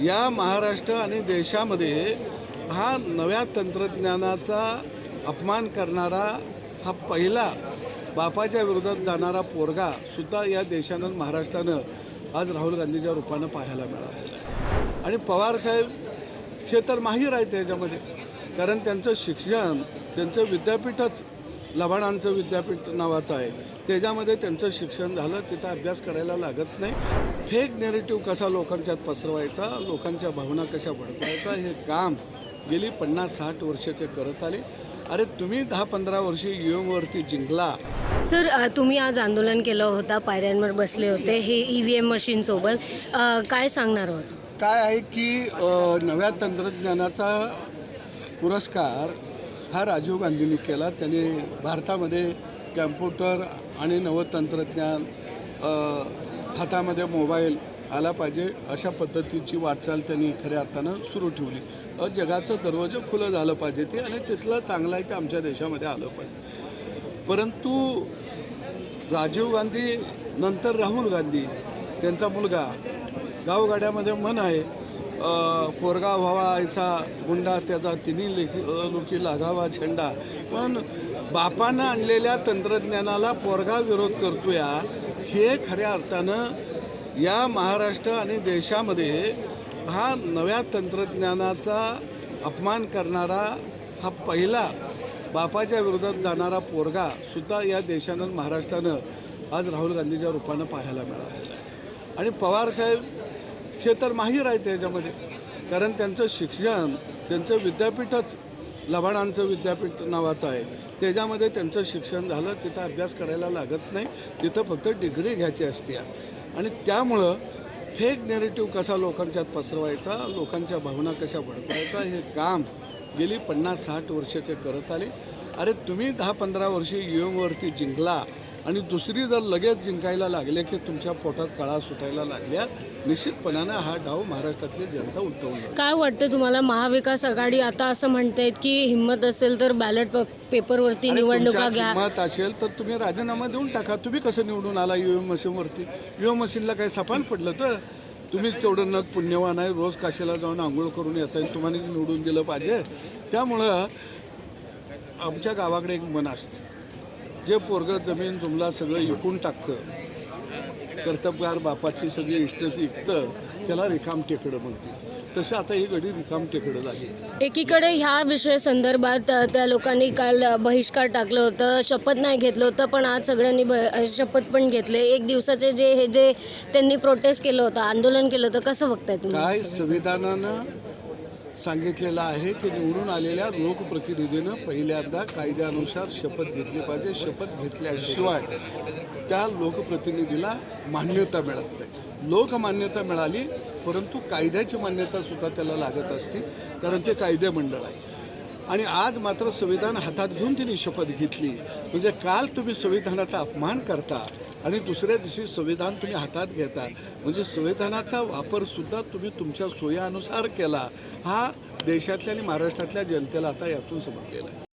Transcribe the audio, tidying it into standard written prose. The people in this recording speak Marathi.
या महाराष्ट्र आणि देशामध्ये हा नव्या तंत्रज्ञानाचा अपमान करणारा हा पहिला बापाच्या विरोधात जाणारा पोरगा सुद्धा या देशानं महाराष्ट्रानं आज राहुल गांधीच्या रूपानं पाहायला मिळालेला आहे. आणि पवारसाहेब हे तर माहीर आहेत त्याच्यामध्ये, कारण त्यांचं शिक्षण त्यांचं विद्यापीठच लबाडांचं विद्यापीठ नावाचं आहे, त्याच्यामध्ये त्यांचं शिक्षण झालं, तिथं अभ्यास करायला लागत नाही. फेक नेरेटिव्ह कसा लोकांच्यात पसरवायचा, लोकांच्या भावना कशा भडकायचा, हे काम गेली 50-60 वर्ष ते करत आले. अरे तुम्ही 10-15 वर्षी ईव्हीएमवरती जिंकला. सर, तुम्ही आज आंदोलन केलं होतं, पायऱ्यांवर बसले होते, हे EVM मशीनसोबत काय सांगणार आहोत? काय आहे की नव्या तंत्रज्ञानाचा पुरस्कार हा राजीव गांधींनी केला. त्यांनी भारतामध्ये कॅम्प्युटर आणि नवतंत्रज्ञान, हातामध्ये मोबाईल आला पाहिजे अशा पद्धतीची वाटचाल त्यांनी खऱ्या अर्थानं सुरू ठेवली. जगाचं दरवाजं खुलं झालं पाहिजे ते, आणि तिथलं चांगलं आहे ते आमच्या देशामध्ये आलं पाहिजे. परंतु राजीव गांधी नंतर राहुल गांधी त्यांचा मुलगा, गावगाड्यामध्ये म्हण आहे, पोरगा व्हावा ऐसा गुंडा त्याचा तिन्ही लोकी लागावा झेंडा. पण बापानं आणलेल्या तंत्रज्ञानाला पोरगा विरोध करतोय, हे खऱ्या अर्थानं या महाराष्ट्र आणि देशामध्ये हा नव्या तंत्रज्ञानाचा अपमान करणारा हा पहिला बापाच्या विरोधात जाणारा पोरगा सुद्धा या देशानं महाराष्ट्रानं आज राहुल गांधीच्या रूपानं पाहायला मिळालेला आहे. आणि पवारसाहेब हे तर माहीर आहेत त्याच्यामध्ये, कारण त्यांचं शिक्षण त्यांचं विद्यापीठच लबाडांचं विद्यापीठ नावाचं आहे, त्याच्यामध्ये त्यांचं शिक्षण झालं, तिथं अभ्यास करायला लागत नाही, तिथं फक्त डिग्री घ्यायची असते. आणि त्यामुळं फेक नेरेटिव्ह कसा लोकांच्यात पसरवायचा, लोकांच्या भावना कशा भडकायचा, हे काम गेली 50-60 वर्ष ते करत आले. अरे तुम्ही 10-15 वर्षी ईव्हीएमवरती जिंकला आणि दुसरी जर लगेच जिंकायला लागले की तुमच्या पोटात कळा सुटायला लागल्या, निश्चितपणानं हा डाव महाराष्ट्रातली जनता उलटवून. काय वाटतं तुम्हाला? महाविकास आघाडी आता असं म्हणतायत की हिंमत असेल तर बॅलेट पेपरवरती निवडणुका घ्या. हिंमत असेल तर तुम्ही राजीनामा देऊन टाका. तुम्ही कसं निवडून आला ईव्हीएम मशीनवरती? ईव्हीएम मशीनला काही सपान पडलं तर तुम्ही तेवढं नग पुण्यवान आहे, रोज काशीला जाऊन आंघोळ करून येता, तुम्हाला निवडून दिलं पाहिजे. त्यामुळं आमच्या गावाकडे एक मन असतं, जे पोरगं जमीन जुमला सगळं विकून टाकतं, कर्तबगार बापाची सगळी इष्टती विकतं, त्याला रिकाम टेकडं म्हणते. तसं आता ही घडी रिकाम टेकडं झाली. एकीकडे ह्या विषय संदर्भात त्या लोकांनी काल बहिष्कार टाकलं होतं, शपथ नाही घेतलं होतं, पण आज सगळ्यांनी शपथ पण घेतले. एक दिवसाचे जे त्यांनी प्रोटेस्ट केलं होतं, आंदोलन केलं होतं, कसं बघताय तुम्ही? काय संविधानानं सांगितलेलं आहे की निवडून आलेल्या लोकप्रतिनिधीनं पहिल्यांदा कायद्यानुसार शपथ घेतली पाहिजे. शपथ घेतल्याशिवाय त्या लोकप्रतिनिधीला मान्यता मिळत नाही. लोकमान्यता मिळाली, परंतु कायद्याची मान्यतासुद्धा त्याला लागत असते, कारण ते कायदेमंडळ आहे. आणि आज मात्र संविधान हातात घेऊन त्यांनी शपथ घेतली. म्हणजे काल तुम्ही संविधानाचा अपमान करता आणि दुसऱ्या दिवशी संविधान तुम्ही हातात घेता, म्हणजे संविधानाचा वापरसुद्धा तुम्ही तुमच्या सोयीनुसार केला. हा देशातल्या आणि महाराष्ट्रातल्या जनतेला आता यातून समजलेला आहे.